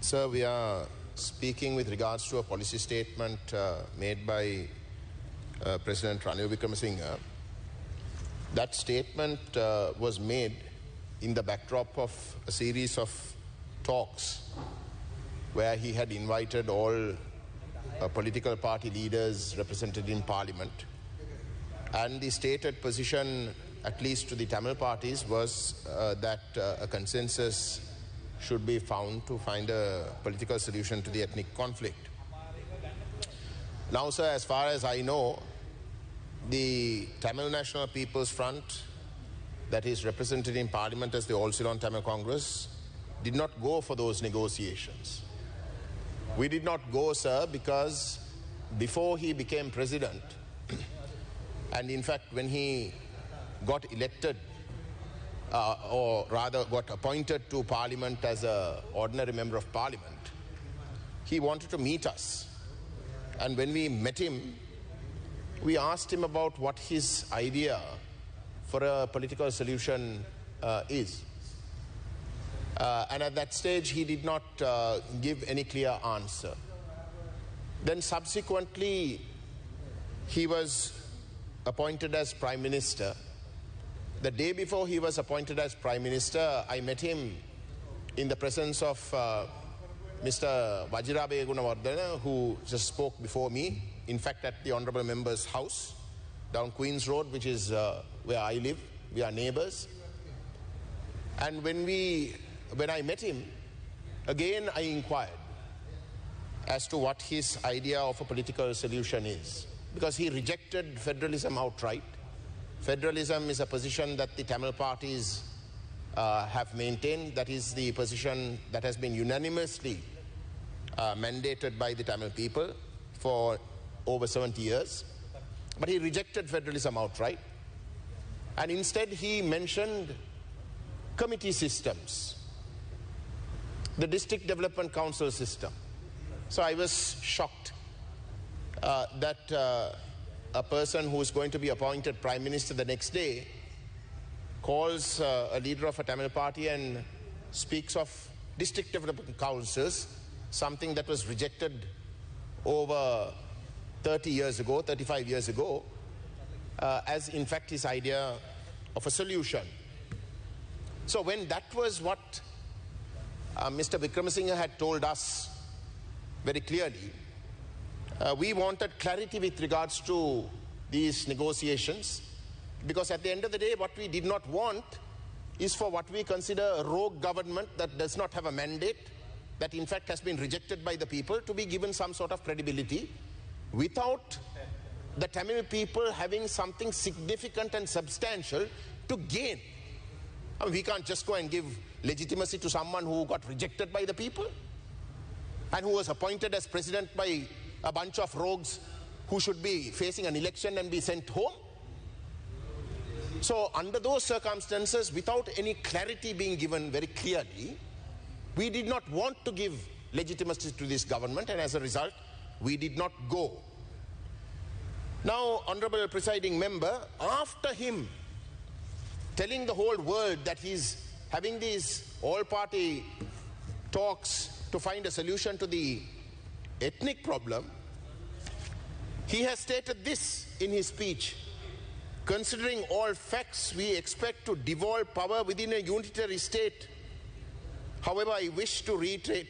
Sir, we are speaking with regards to a policy statement made by President Ranil Wickremesinghe. That statement was made in the backdrop of a series of talks where he had invited all political party leaders represented in Parliament. And the stated position, at least to the Tamil parties, was that a consensus should be found to find a political solution to the ethnic conflict. Now, sir, as far as I know, the Tamil National People's Front, that is represented in Parliament as the All Ceylon Tamil Congress, did not go for those negotiations. We did not go, sir, because before he became president, and in fact when he got elected, or rather got appointed to Parliament as an ordinary member of Parliament, he wanted to meet us. And when we met him, we asked him about what his idea for a political solution is. And at that stage, he did not give any clear answer. Then subsequently, he was appointed as Prime Minister. The day before he was appointed as Prime Minister, I met him in the presence of Mr. Vajirabe Gunawardena, who just spoke before me, in fact at the Honourable Member's house down Queen's Road, which is where I live. We are neighbours. And when I met him, again I inquired as to what his idea of a political solution is, because he rejected federalism outright. Federalism is a position that the Tamil parties have maintained. That is the position that has been unanimously mandated by the Tamil people for over 70 years. But he rejected federalism outright. And instead he mentioned committee systems, the District Development Council system. So I was shocked that a person who is going to be appointed Prime Minister the next day calls a leader of a Tamil party and speaks of District Development Councils, something that was rejected over 30 years ago, 35 years ago, as in fact his idea of a solution. So when that was what Mr. Wickremesinghe had told us very clearly, we wanted clarity with regards to these negotiations, because at the end of the day, what we did not want is for what we consider a rogue government that does not have a mandate, that in fact has been rejected by the people, to be given some sort of credibility without the Tamil people having something significant and substantial to gain. I mean, we can't just go and give legitimacy to someone who got rejected by the people and who was appointed as president by a bunch of rogues who should be facing an election and be sent home. So under those circumstances, without any clarity being given very clearly, we did not want to give legitimacy to this government, and as a result, we did not go. Now, Honourable Presiding Member, after him telling the whole world that he's having these all-party talks to find a solution to the ethnic problem, he has stated this in his speech: considering all facts, we expect to devolve power within a unitary state. However, I wish to reiterate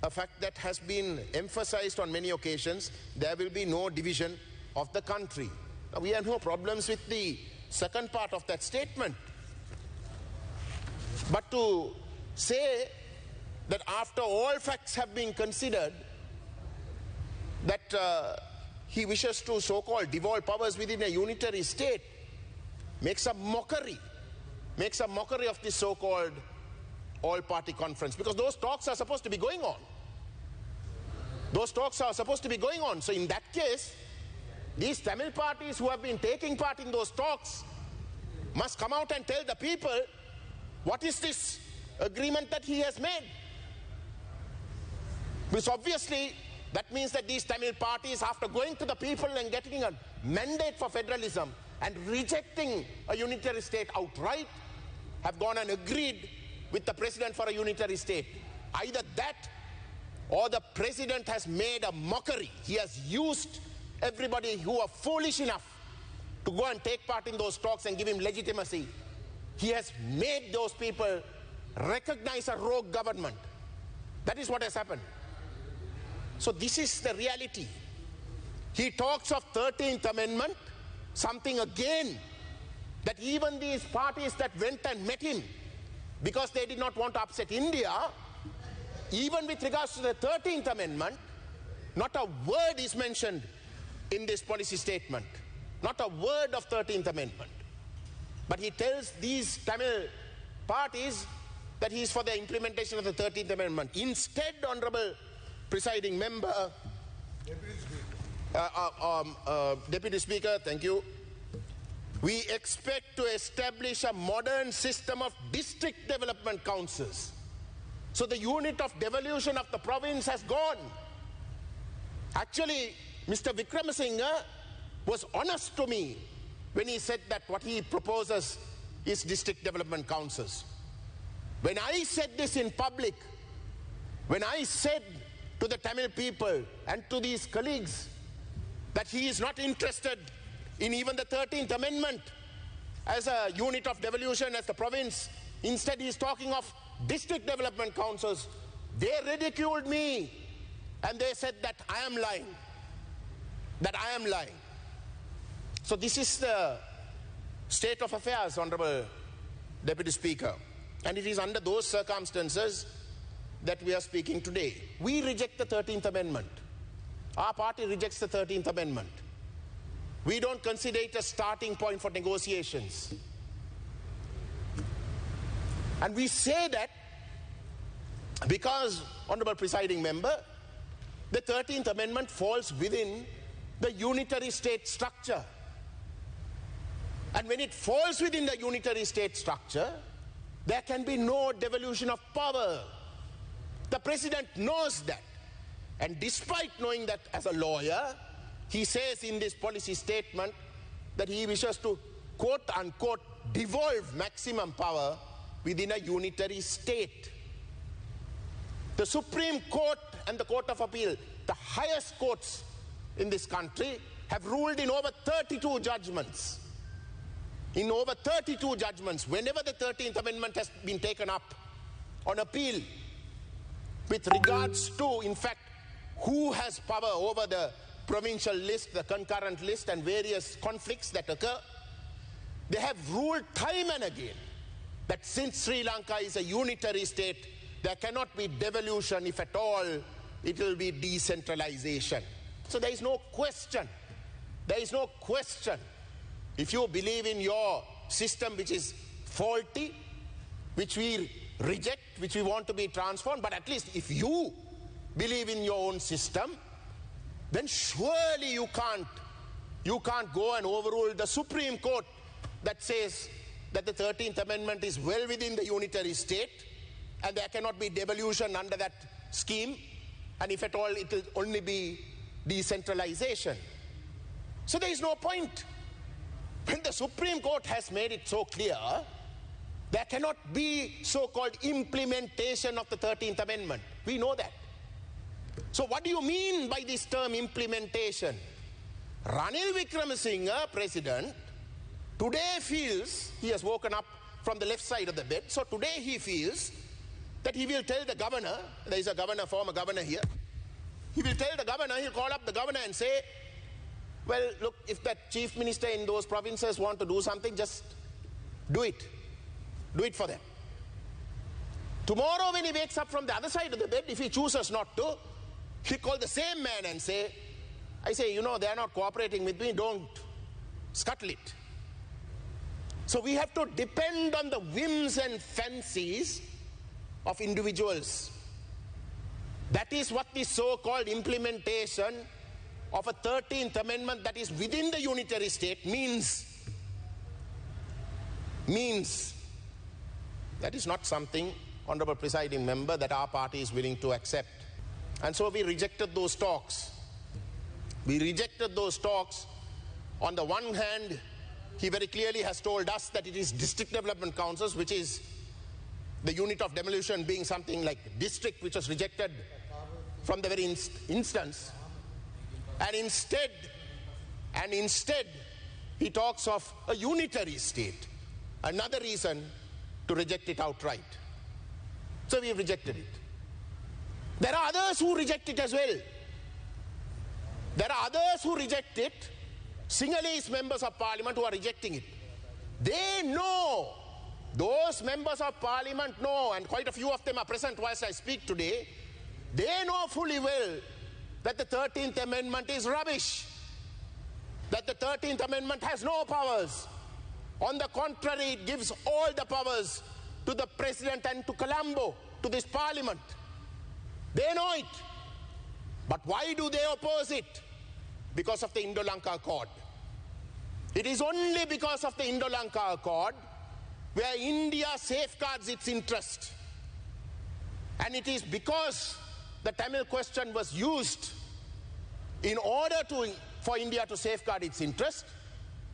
a fact that has been emphasized on many occasions: there will be no division of the country. Now, we have no problems with the second part of that statement. But to say that after all facts have been considered, that he wishes to so-called devolve powers within a unitary state, makes a mockery of this so-called all-party conference, because those talks are supposed to be going on. So in that case, these Tamil parties who have been taking part in those talks must come out and tell the people what is this agreement that he has made. Because obviously that means that these Tamil parties, after going to the people and getting a mandate for federalism and rejecting a unitary state outright, have gone and agreed with the president for a unitary state. Either that or the president has made a mockery. He has used everybody who are foolish enough to go and take part in those talks and give him legitimacy. He has made those people recognize a rogue government. That is what has happened. So this is the reality. He talks of 13th Amendment, something again that even these parties that went and met him because they did not want to upset India, even with regards to the 13th Amendment, not a word is mentioned in this policy statement. Not a word of 13th Amendment. But he tells these Tamil parties that he is for the implementation of the 13th Amendment. Instead, Honorable Presiding Member, Deputy Speaker, thank you. We expect to establish a modern system of district development councils. So the unit of devolution of the province has gone. Actually, Mr. Wickramasinghe was honest to me when he said that what he proposes is district development councils. When I said this in public, when I said to the Tamil people and to these colleagues that he is not interested in even the 13th Amendment as a unit of devolution as the province, instead he is talking of district development councils, they ridiculed me and they said that I am lying. That I am lying. So this is the state of affairs, Honorable Deputy Speaker. And it is under those circumstances that we are speaking today. We reject the 13th Amendment. Our party rejects the 13th Amendment. We don't consider it a starting point for negotiations. And we say that because, Honorable Presiding Member, the 13th Amendment falls within the unitary state structure. And when it falls within the unitary state structure, there can be no devolution of power. The President knows that. And despite knowing that as a lawyer, he says in this policy statement that he wishes to, quote unquote, devolve maximum power within a unitary state. The Supreme Court and the Court of Appeal, the highest courts in this country, have ruled in over 32 judgments. In over 32 judgments, whenever the 13th Amendment has been taken up on appeal with regards to, in fact, who has power over the provincial list, the concurrent list, and various conflicts that occur, they have ruled time and again that since Sri Lanka is a unitary state, there cannot be devolution. If at all, it will be decentralization. So there is no question. There is no question. If you believe in your system which is faulty, which we reject, which we want to be transformed, but at least if you believe in your own system, then surely you can't go and overrule the Supreme Court that says that the 13th Amendment is well within the unitary state and there cannot be devolution under that scheme, and if at all it will only be decentralization. So there is no point. When the Supreme Court has made it so clear, there cannot be so-called implementation of the 13th Amendment. We know that. So what do you mean by this term implementation? Ranil Wickramasinghe, President, today feels, he has woken up from the left side of the bed, so today he feels that he will tell the governor, there is a governor, former governor here, he will tell the governor, he'll call up the governor and say, well, look, if that chief minister in those provinces want to do something, just do it. Do it for them. Tomorrow when he wakes up from the other side of the bed, if he chooses not to, he'll call the same man and say, I say, you know, they are not cooperating with me, don't scuttle it. So we have to depend on the whims and fancies of individuals. That is what the so-called implementation of a 13th Amendment that is within the unitary state means. That is not something, Honorable Presiding Member, that our party is willing to accept. And so we rejected those talks. We rejected those talks. On the one hand, he very clearly has told us that it is district development councils, which is the unit of demolition being something like district, which was rejected from the very instance. And instead, he talks of a unitary state. Another reason to reject it outright. So we have rejected it. There are others who reject it as well. There are others who reject it. Sinhalese members of parliament who are rejecting it. They know, those members of parliament know, and quite a few of them are present whilst I speak today, they know fully well that the 13th Amendment is rubbish. That the 13th Amendment has no powers. On the contrary, it gives all the powers to the President and to Colombo, to this Parliament. They know it. But why do they oppose it? Because of the Indo-Lanka Accord. It is only because of the Indo-Lanka Accord where India safeguards its interest. And it is because the Tamil question was used in order for India to safeguard its interest.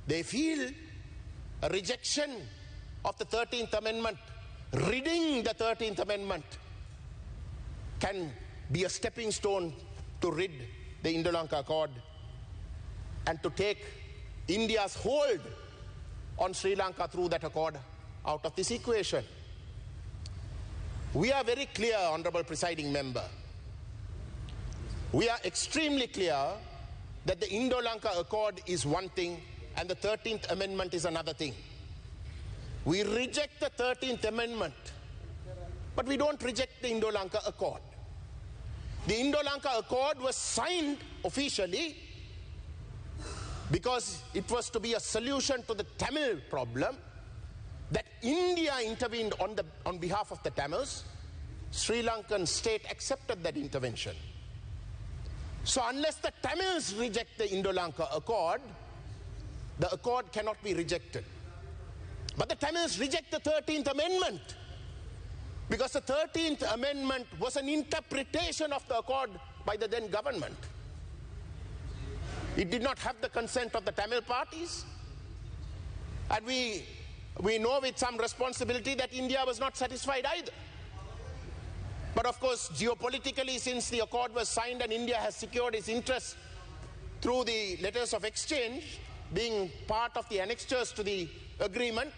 They feel a rejection of the 13th Amendment, ridding the 13th Amendment, can be a stepping stone to rid the Indo-Lanka Accord and to take India's hold on Sri Lanka through that accord out of this equation. We are very clear, Honorable Presiding Member. We are extremely clear that the Indo-Lanka Accord is one thing and the 13th Amendment is another thing. We reject the 13th Amendment, but we don't reject the Indo-Lanka Accord. The Indo-Lanka Accord was signed officially because it was to be a solution to the Tamil problem, that India intervened on behalf of the Tamils. Sri Lankan state accepted that intervention. So unless the Tamils reject the Indo-Lanka Accord, the accord cannot be rejected. But the Tamils reject the 13th Amendment because the 13th Amendment was an interpretation of the accord by the then government. It did not have the consent of the Tamil parties. And we know with some responsibility that India was not satisfied either. But of course, geopolitically, since the accord was signed and India has secured its interests through the letters of exchange, being part of the annexures to the agreement,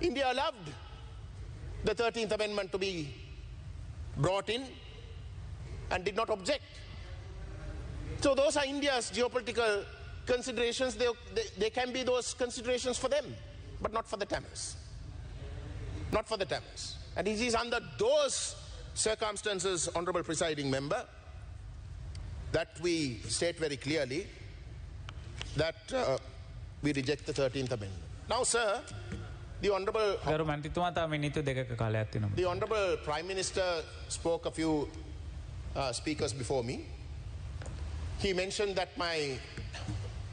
India allowed the 13th Amendment to be brought in and did not object. So those are India's geopolitical considerations. They can be those considerations for them, but not for the Tamils. Not for the Tamils. And it is under those circumstances, Honorable Presiding Member, that we state very clearly that we reject the 13th Amendment. Now, sir, the Honorable Prime Minister spoke a few speakers before me. He mentioned that my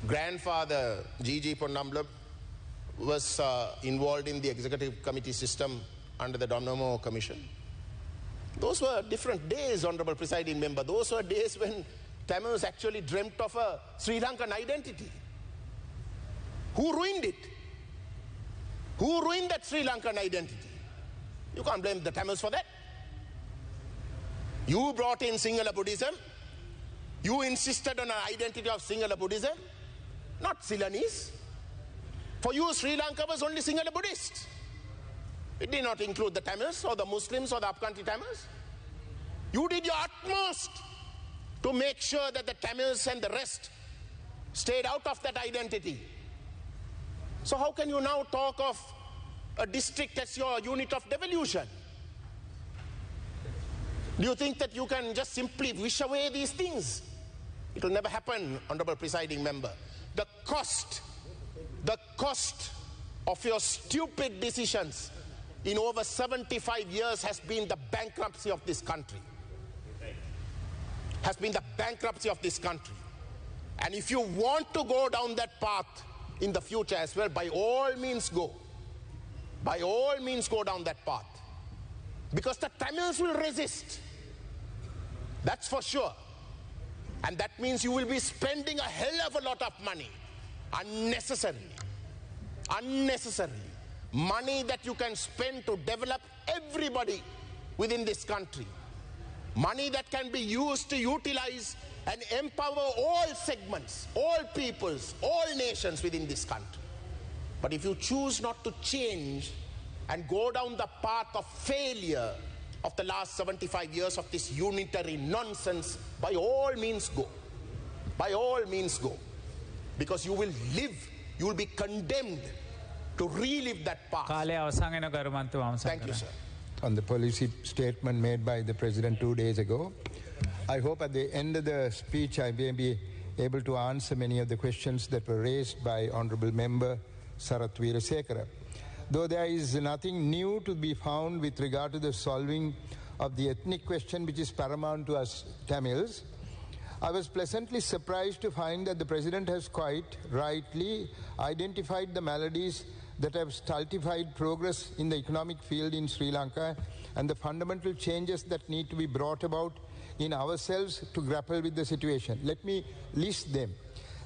grandfather, G.G. Ponnambalam, was involved in the executive committee system under the Domnamo Commission. Those were different days, Honorable Presiding Member. Those were days when Tamils actually dreamt of a Sri Lankan identity. Who ruined it? Who ruined that Sri Lankan identity? You can't blame the Tamils for that. You brought in Sinhala Buddhism. You insisted on an identity of Sinhala Buddhism, not Ceylonese. For you, Sri Lanka was only Sinhala Buddhists. It did not include the Tamils or the Muslims or the upcountry Tamils. You did your utmost to make sure that the Tamils and the rest stayed out of that identity. So how can you now talk of a district as your unit of devolution? Do you think that you can just simply wish away these things? It will never happen, Honorable Presiding Member. The cost of your stupid decisions in over 75 years has been the bankruptcy of this country. Has been the bankruptcy of this country. And if you want to go down that path in the future as well, by all means go. By all means go down that path. Because the Tamils will resist. That's for sure. And that means you will be spending a hell of a lot of money. Unnecessarily. Unnecessarily. Money that you can spend to develop everybody within this country. Money that can be used to utilize and empower all segments, all peoples, all nations within this country. But if you choose not to change and go down the path of failure of the last 75 years of this unitary nonsense, by all means go. By all means go. Because you will live, you will be condemned to relive that path. Thank you, sir. On the policy statement made by the President 2 days ago, I hope at the end of the speech I may be able to answer many of the questions that were raised by Honourable Member Sarath Weerasekara. Though there is nothing new to be found with regard to the solving of the ethnic question which is paramount to us Tamils, I was pleasantly surprised to find that the President has quite rightly identified the maladies that have stultified progress in the economic field in Sri Lanka and the fundamental changes that need to be brought about in ourselves to grapple with the situation. Let me list them.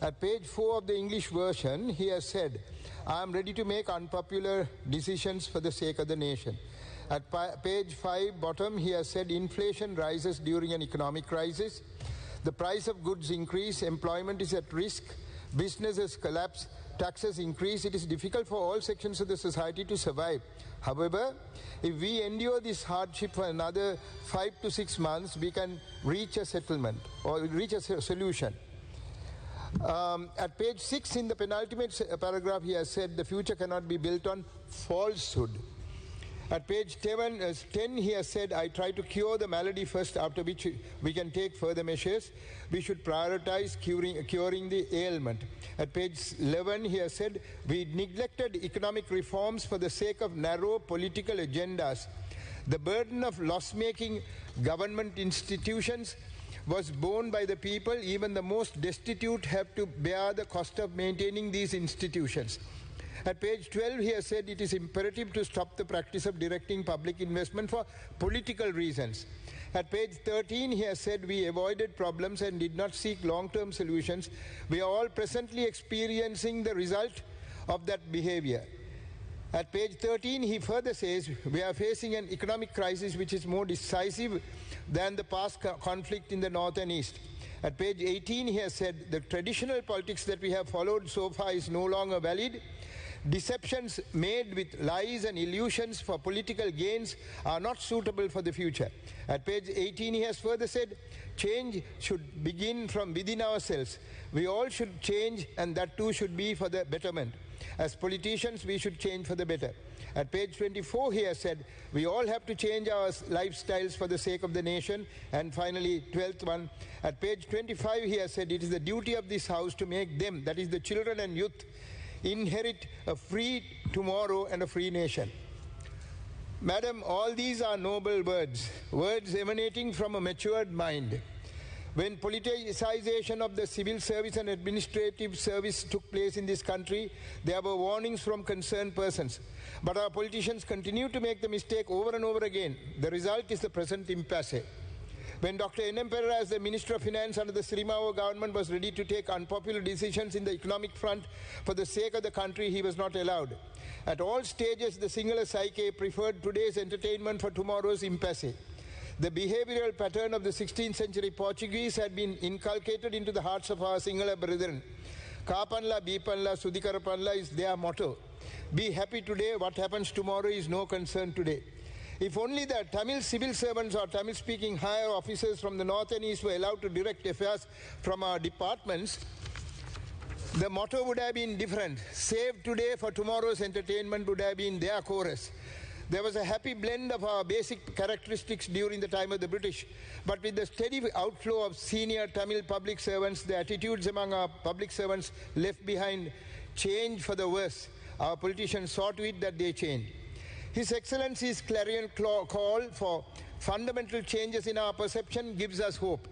At page 4 of the English version, he has said, I am ready to make unpopular decisions for the sake of the nation. At page 5, bottom, he has said, inflation rises during an economic crisis. The price of goods increase, employment is at risk, businesses collapse, taxes increase. It is difficult for all sections of the society to survive. However, if we endure this hardship for another 5 to 6 months, we can reach a settlement or reach a solution. At page 6 in the penultimate paragraph, he has said the future cannot be built on falsehood. At page 10, he has said, I try to cure the malady first, after which we can take further measures. We should prioritize curing the ailment. At page 11, he has said, we neglected economic reforms for the sake of narrow political agendas. The burden of loss-making government institutions was borne by the people. Even the most destitute have to bear the cost of maintaining these institutions. At page 12, he has said it is imperative to stop the practice of directing public investment for political reasons. At page 13, he has said we avoided problems and did not seek long-term solutions. We are all presently experiencing the result of that behavior. At page 13, he further says we are facing an economic crisis which is more decisive than the past conflict in the north and east. At page 18, he has said the traditional politics that we have followed so far is no longer valid. Deceptions made with lies and illusions for political gains are not suitable for the future. At page 18, he has further said, change should begin from within ourselves. We all should change, and that too should be for the betterment. As politicians, we should change for the better. At page 24, he has said, we all have to change our lifestyles for the sake of the nation. And finally, 12th one, at page 25, he has said, it is the duty of this house to make them, that is the children and youth, inherit a free tomorrow and a free nation. Madam, all these are noble words, words emanating from a matured mind. When politicization of the civil service and administrative service took place in this country, there were warnings from concerned persons. But our politicians continue to make the mistake over and over again. The result is the present impasse. When Dr. N.M. Perera, as the Minister of Finance under the Sirimao government, was ready to take unpopular decisions in the economic front for the sake of the country, he was not allowed. At all stages, the Sinhala psyche preferred today's entertainment for tomorrow's impasse. The behavioral pattern of the 16th century Portuguese had been inculcated into the hearts of our Sinhala brethren. Kapanla, Bipanla, Sudikarapanla is their motto. Be happy today, what happens tomorrow is no concern today. If only the Tamil civil servants or Tamil-speaking higher officers from the north and east were allowed to direct affairs from our departments, the motto would have been different. Save today for tomorrow's entertainment would have been their chorus. There was a happy blend of our basic characteristics during the time of the British, but with the steady outflow of senior Tamil public servants, the attitudes among our public servants left behind changed for the worse. Our politicians saw to it that they changed. His Excellency's clarion call for fundamental changes in our perception gives us hope.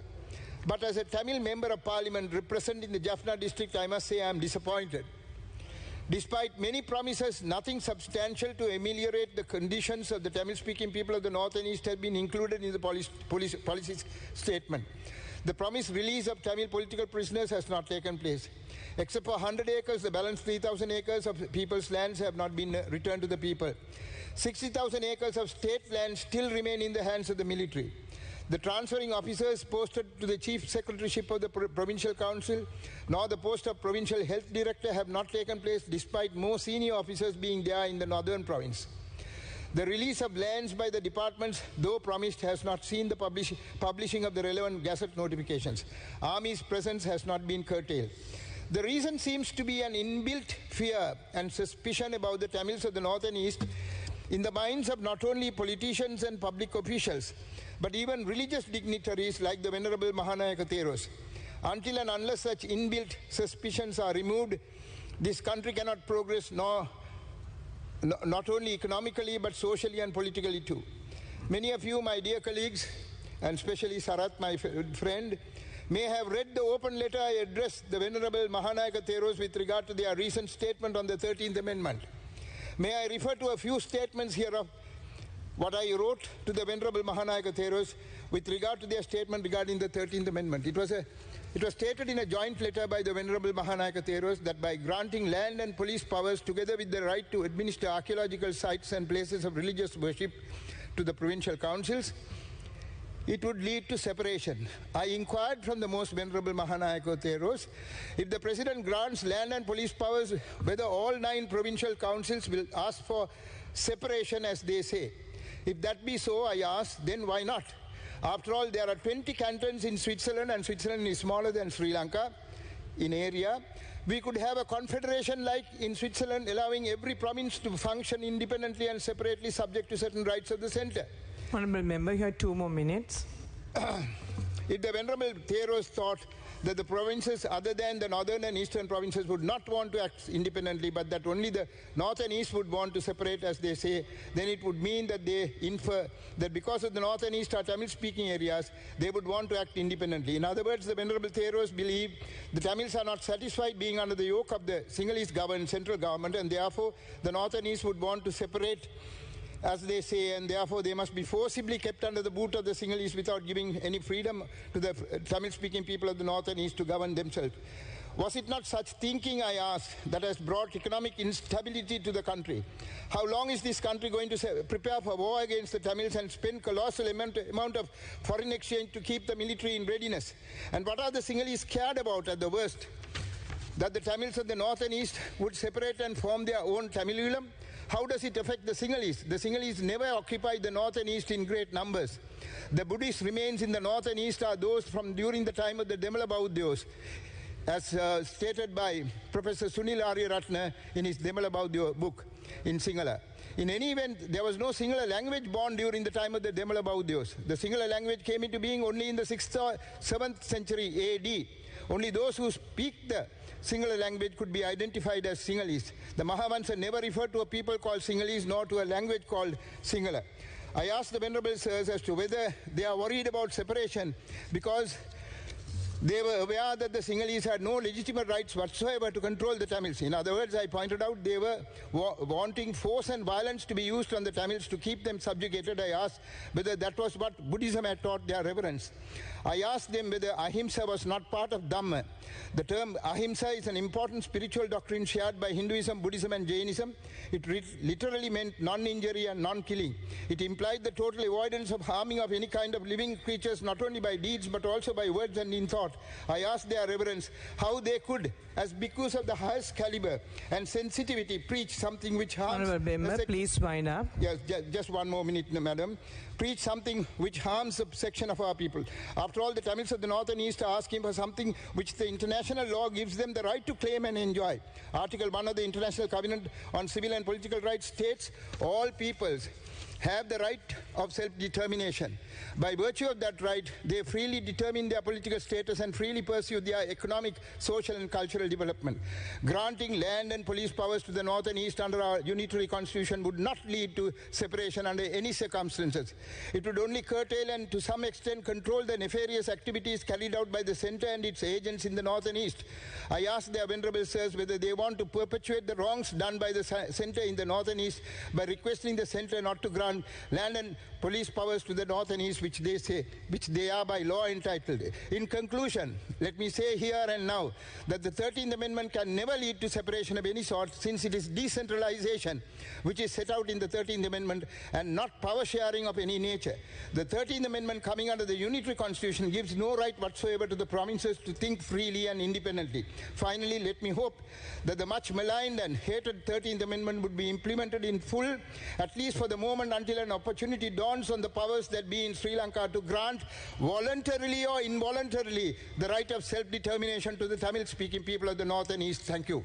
But as a Tamil Member of Parliament representing the Jaffna district, I must say I am disappointed. Despite many promises, nothing substantial to ameliorate the conditions of the Tamil-speaking people of the North and East has been included in the policy statement. The promised release of Tamil political prisoners has not taken place. Except for 100 acres, the balance 3,000 acres of people's lands have not been returned to the people. 60,000 acres of state land still remain in the hands of the military. The transferring officers posted to the chief secretaryship of the provincial council, nor the post of provincial health director have not taken place despite more senior officers being there in the northern province. The release of lands by the departments, though promised, has not seen the publishing of the relevant gazette notifications. Army's presence has not been curtailed. The reason seems to be an inbuilt fear and suspicion about the Tamils of the north and east in the minds of not only politicians and public officials, but even religious dignitaries like the Venerable Mahanayaka Theros. Until and unless such inbuilt suspicions are removed, this country cannot progress not only economically but socially and politically too. Many of you, my dear colleagues, and especially Sarat, my friend, may have read the open letter I addressed the Venerable Mahanayaka Theros with regard to their recent statement on the 13th Amendment. May I refer to a few statements here of what I wrote to the Venerable Mahanayaka Theros with regard to their statement regarding the 13th Amendment. It was stated in a joint letter by the Venerable Mahanayaka Theros that by granting land and police powers together with the right to administer archaeological sites and places of religious worship to the provincial councils, it would lead to separation. I inquired from the most Venerable Mahanayaka Theros, if the President grants land and police powers, whether all 9 provincial councils will ask for separation as they say. If that be so, I ask, then why not? After all, there are 20 cantons in Switzerland, and Switzerland is smaller than Sri Lanka in area. We could have a confederation like in Switzerland, allowing every province to function independently and separately subject to certain rights of the centre. Honourable Member, you have 2 more minutes. If the Venerable Theros thought that the provinces other than the northern and eastern provinces would not want to act independently, but that only the north and east would want to separate, as they say, then it would mean that they infer that because of the north and east are Tamil-speaking areas, they would want to act independently. In other words, the Venerable Theros believe the Tamils are not satisfied being under the yoke of the Sinhalese government, central government, and therefore the north and east would want to separate, as they say, and therefore they must be forcibly kept under the boot of the Sinhalese without giving any freedom to the Tamil-speaking people of the north and east to govern themselves. Was it not such thinking, I ask, that has brought economic instability to the country? How long is this country going to prepare for war against the Tamils and spend colossal amount of foreign exchange to keep the military in readiness? And what are the Sinhalese scared about at the worst? That the Tamils of the north and east would separate and form their own Tamilulam? How does it affect the Sinhalese? The Sinhalese never occupied the north and east in great numbers. The Buddhist remains in the north and east are those from during the time of the Demala Baudyos, as stated by Professor Sunil Aryaratna in his Demala Baudyo book in Sinhala. In any event, there was no Sinhala language born during the time of the Demala Baudyos. The Sinhala language came into being only in the 6th or 7th century AD. Only those who speak the Sinhala language could be identified as Sinhalese. The Mahavansa never referred to a people called Sinhalese nor to a language called Sinhala. I asked the Venerable Sirs as to whether they are worried about separation because they were aware that the Sinhalese had no legitimate rights whatsoever to control the Tamils. In other words, I pointed out they were wanting force and violence to be used on the Tamils to keep them subjugated. I asked whether that was what Buddhism had taught their reverence. I asked them whether ahimsa was not part of Dhamma. The term ahimsa is an important spiritual doctrine shared by Hinduism, Buddhism and Jainism. It literally meant non-injury and non-killing. It implied the total avoidance of harming of any kind of living creatures, not only by deeds but also by words and in thought. I asked their reverence how they could, as bhikkhus of the highest caliber and sensitivity, preach something which harms... Honourable Member, please wind up. Yes, just 1 more minute, Madam. Preach something which harms a section of our people. After all, the Tamils of the north and east are asking for something which the international law gives them the right to claim and enjoy. Article 1 of the International Covenant on Civil and Political Rights states, all peoples have the right of self-determination. By virtue of that right, they freely determine their political status and freely pursue their economic, social and cultural development. Granting land and police powers to the north and east under our unitary constitution would not lead to separation under any circumstances. It would only curtail and to some extent control the nefarious activities carried out by the centre and its agents in the north and east. I asked their Venerable Sirs whether they want to perpetuate the wrongs done by the centre in the north and east by requesting the centre not to grant land and police powers to the north and east which they are by law entitled. In conclusion, let me say here and now that the 13th Amendment can never lead to separation of any sort, since it is decentralization which is set out in the 13th Amendment and not power sharing of any nature. The 13th Amendment, coming under the unitary constitution, gives no right whatsoever to the provinces to think freely and independently. Finally, let me hope that the much maligned and hated 13th Amendment would be implemented in full, at least for the moment, until an opportunity dawns on the powers that be in Sri Lanka to grant, voluntarily or involuntarily, the right of self-determination to the Tamil-speaking people of the North and East. Thank you.